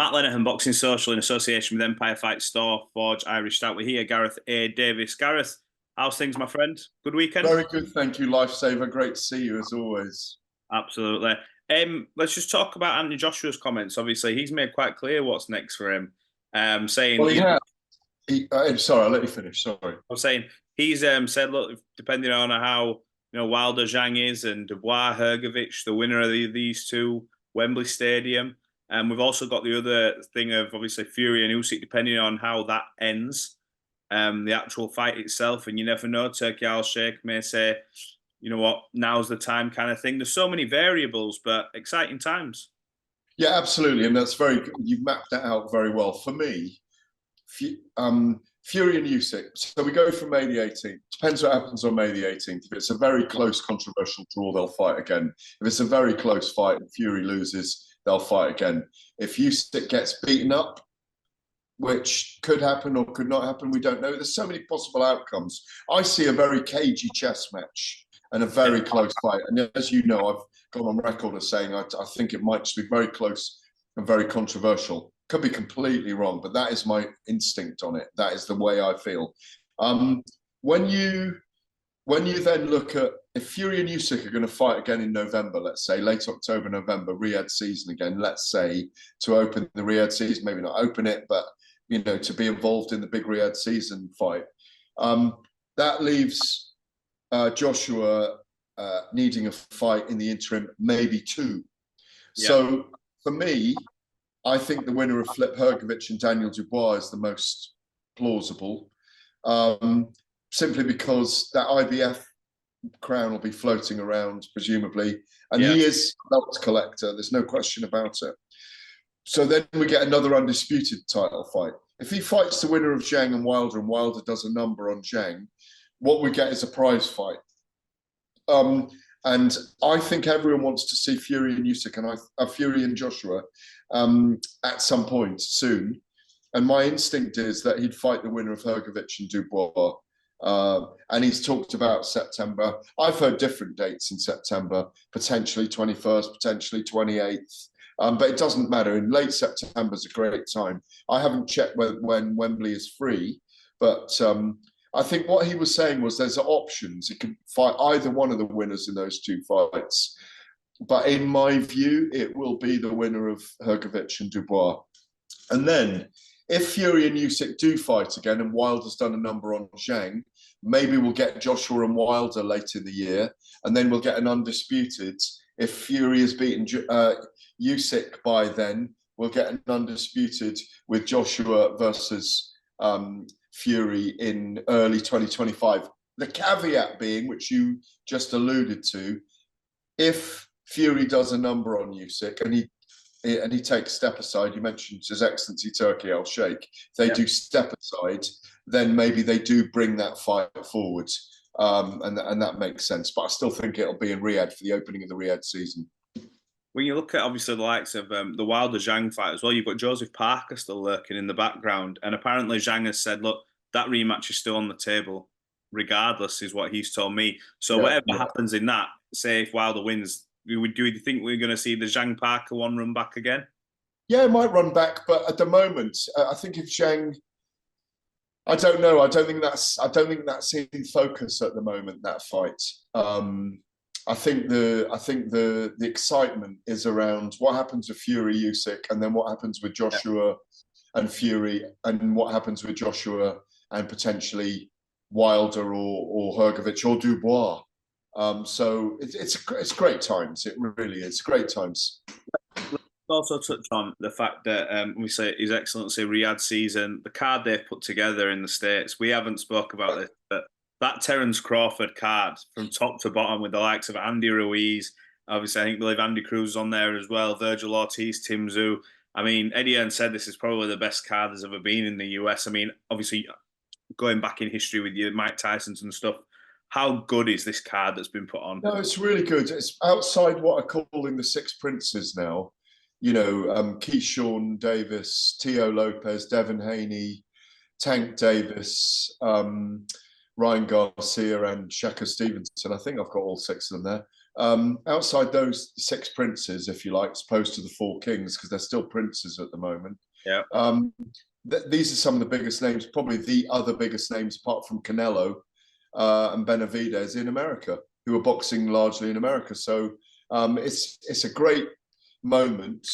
Matt Lenihan Boxing Social in association with Empire Fight Store, Forged Irish Stout. We're here, Gareth A. Davies. Gareth, how's things, my friend? Good weekend? Very good, thank you, Lifesaver. Great to see you as always. Absolutely. Let's just talk about Anthony Joshua's comments. Obviously, he's made quite clear what's next for him. Saying, well, he has. I'm sorry, I'll let you finish. Sorry. I was saying he's said, look, depending on how Wilder Zhang is and Dubois Hrgovic, the winner of these two, Wembley Stadium. And we've also got the other thing of obviously Fury and Usyk, depending on how that ends, the actual fight itself. And you never know, Turki Al-Sheikh may say, you know what, now's the time kind of thing. There's so many variables, but exciting times. Yeah, absolutely. And that's you've mapped that out very well. For me, Fury and Usyk. So we go from May the 18th. Depends what happens on May the 18th. If it's a very close, controversial draw, they'll fight again. If it's a very close fight and Fury loses, they'll fight again. If Usyk gets beaten up, which could happen or could not happen, we don't know. There's so many possible outcomes. I see a very cagey chess match and a very close fight. And as you know, I've gone on record as saying I think it might just be very close and very controversial. Could be completely wrong, but that is my instinct on it. That is the way I feel. When you then look at if Fury and Usyk are going to fight again in November, let's say late October, November, Riyadh season again, let's say to open the Riyadh season, maybe not open it, but to be involved in the big Riyadh season fight, that leaves Joshua needing a fight in the interim, maybe two. Yeah. So for me, I think the winner of Flip Hrgovic and Daniel Dubois is the most plausible, simply because that IBF crown will be floating around, presumably, and he is a belt collector. There's no question about it. So then we get another undisputed title fight. If he fights the winner of Zhang and Wilder does a number on Zhang, what we get is a prize fight. And I think everyone wants to see Fury and Usyk and Fury and Joshua at some point soon. And my instinct is that he'd fight the winner of Hrgovic and Dubois. And he's talked about September. I've heard different dates in September, potentially 21st, potentially 28th. But it doesn't matter. In late September is a great time. I haven't checked when Wembley is free, but I think what he was saying was there's options. He could fight either one of the winners in those two fights. But in my view, it will be the winner of Hrgovic and Dubois. And then if Fury and Usyk do fight again and Wilder's done a number on Zhang, maybe we'll get Joshua and Wilder late in the year. And then we'll get an undisputed. If Fury has beaten Usyk by then, we'll get an undisputed with Joshua versus Fury in early 2025. The caveat being, which you just alluded to, if Fury does a number on Usyk and he takes step aside, you mentioned His Excellency Turki Al-Sheikh, if they do step aside, then maybe they do bring that fight forward. And that makes sense. But I still think it'll be in Riyadh for the opening of the Riyadh season. When you look at obviously the likes of the Wilder Zhang fight as well, you've got Joseph Parker still lurking in the background, and apparently Zhang has said, "Look, that rematch is still on the table, regardless," is what he's told me. So whatever happens in that, say if Wilder wins, do you think we're going to see the Zhang Parker one run back again? Yeah, it might run back, but at the moment, I think if Zhang, I don't know. I don't think that's in focus at the moment. That fight. I think the excitement is around what happens with Fury Usyk, and then what happens with Joshua and Fury, and what happens with Joshua and potentially Wilder or Hrgovic or Dubois. So it's great times. It really is great times. Let's also touch on the fact that we say His Excellency Riyadh season, the card they've put together in the States. We haven't spoke about this, but that Terence Crawford card from top to bottom with the likes of Andy Ruiz, obviously I believe Andy Cruz is on there as well, Virgil Ortiz, Tim Tszyu. I mean, Eddie Hearn said this is probably the best card there's ever been in the US. I mean, obviously going back in history with you, Mike Tyson's and stuff, how good is this card that's been put on? No, it's really good. It's outside what I call in the Six Princes now. Keyshawn Davis, Tio Lopez, Devin Haney, Tank Davis, Ryan Garcia and Shaka Stevenson. I think I've got all six of them there. Outside those 6 princes, if you like, as opposed to the 4 kings, because they're still princes at the moment. Yeah. These are some of the biggest names, probably the other biggest names apart from Canelo and Benavidez in America, who are boxing largely in America. So it's a great moment.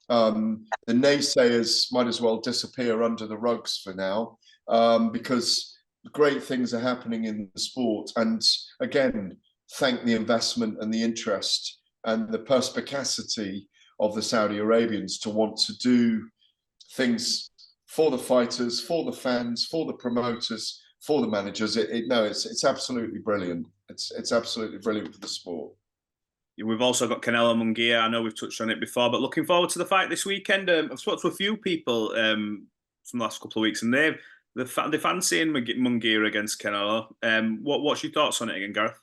The naysayers might as well disappear under the rugs for now, because great things are happening in the sport. And again, thank the investment and the interest and the perspicacity of the Saudi Arabians to want to do things for the fighters, for the fans, for the promoters, for the managers. It's absolutely brilliant. It's absolutely brilliant for the sport. We've also got Canelo Munguia. I know we've touched on it before, but looking forward to the fight this weekend. I've spoken to a few people from the last couple of weeks, and they're fancying Munguia against Canelo. What's your thoughts on it again, Gareth?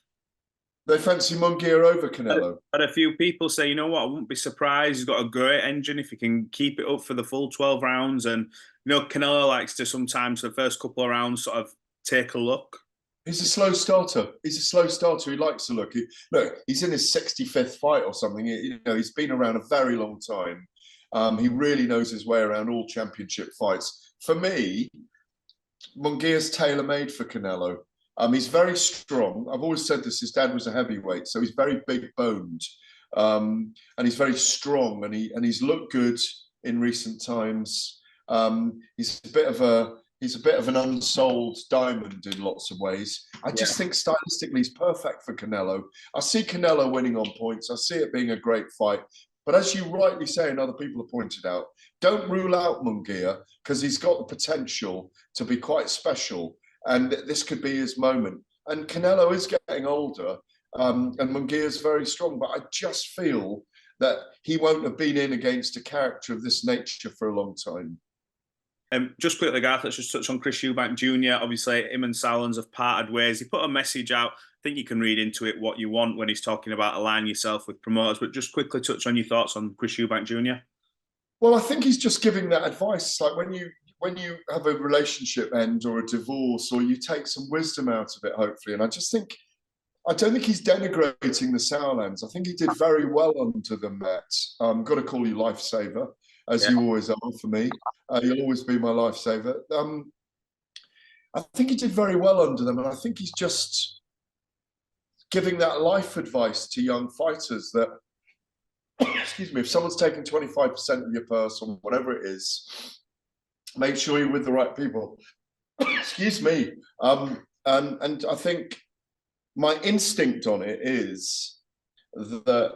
They fancy Munguia over Canelo. But a few people say, you know what, I wouldn't be surprised. He's got a great engine if he can keep it up for the full 12 rounds. And, Canelo likes to sometimes, the first couple of rounds, sort of take a look. He's a slow starter. He likes to look. He's in his 65th fight or something. He's been around a very long time. He really knows his way around all championship fights. For me, Munguia's tailor-made for Canelo. He's very strong. I've always said this. His dad was a heavyweight, so he's very big-boned, and he's very strong. And he's looked good in recent times. He's a bit of an unsold diamond in lots of ways. I just think stylistically he's perfect for Canelo. I see Canelo winning on points. I see it being a great fight. But as you rightly say, and other people have pointed out, don't rule out Munguia, because he's got the potential to be quite special. And this could be his moment. And Canelo is getting older, and Munguia is very strong. But I just feel that he won't have been in against a character of this nature for a long time. Just quickly, Gareth, let's just touch on Chris Eubank Jr. Obviously, him and Sauerlands have parted ways. He put a message out. I think you can read into it what you want when he's talking about align yourself with promoters. But just quickly touch on your thoughts on Chris Eubank Jr. Well, I think he's just giving that advice. Like when you have a relationship end or a divorce, or you take some wisdom out of it, hopefully. And I don't think he's denigrating the Sauerlands. I think he did very well under them, Matt. Got to call you lifesaver, as you always are for me. You'll always be my lifesaver. I think he did very well under them, and I think he's just giving that life advice to young fighters that, excuse me, if someone's taking 25% of your purse or whatever it is, make sure you're with the right people. Excuse me. And I think my instinct on it is that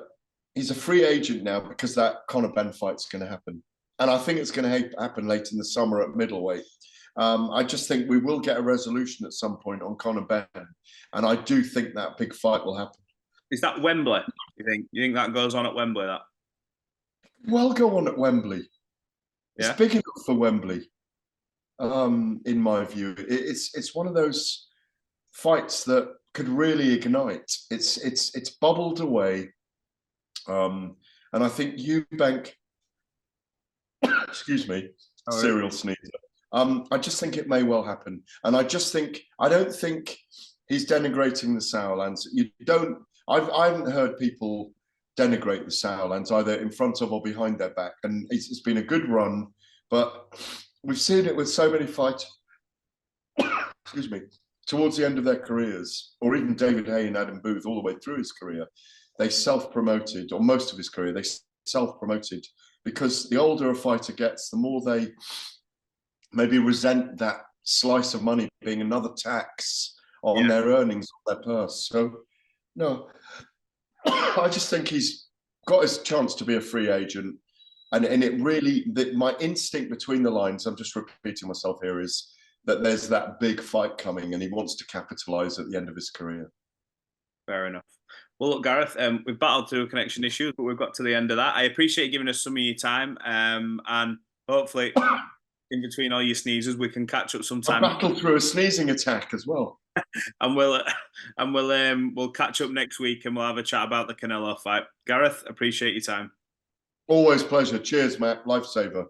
he's a free agent now because that Conor Benn fight's going to happen. And I think it's going to happen late in the summer at middleweight. I just think we will get a resolution at some point on Conor Benn. And I do think that big fight will happen. Is that Wembley, you think? You think that goes on at Wembley, that? Well, go on at Wembley. It's big enough for Wembley, in my view. It's one of those fights that could really ignite. It's bubbled away. And I think Eubank, excuse me, serial sneezer. I just think it may well happen. And I don't think he's denigrating the Sauerlands. I haven't heard people denigrate the Sauerlands either in front of or behind their back. And it's been a good run, but we've seen it with so many fighters, excuse me, towards the end of their careers, or even David Hay and Adam Booth all the way through his career. They self-promoted, or most of his career, they self-promoted, because the older a fighter gets, the more they maybe resent that slice of money being another tax on their earnings, on their purse. So, no, I just think he's got his chance to be a free agent. And it really, my instinct between the lines, I'm just repeating myself here, is that there's that big fight coming and he wants to capitalize at the end of his career. Fair enough. Well, look, Gareth, we've battled through connection issues, but we've got to the end of that. I appreciate you giving us some of your time, and hopefully, in between all your sneezes, we can catch up sometime. I battled through a sneezing attack as well, and we'll catch up next week, and we'll have a chat about the Canelo fight. Gareth, appreciate your time. Always pleasure. Cheers, Matt. Lifesaver.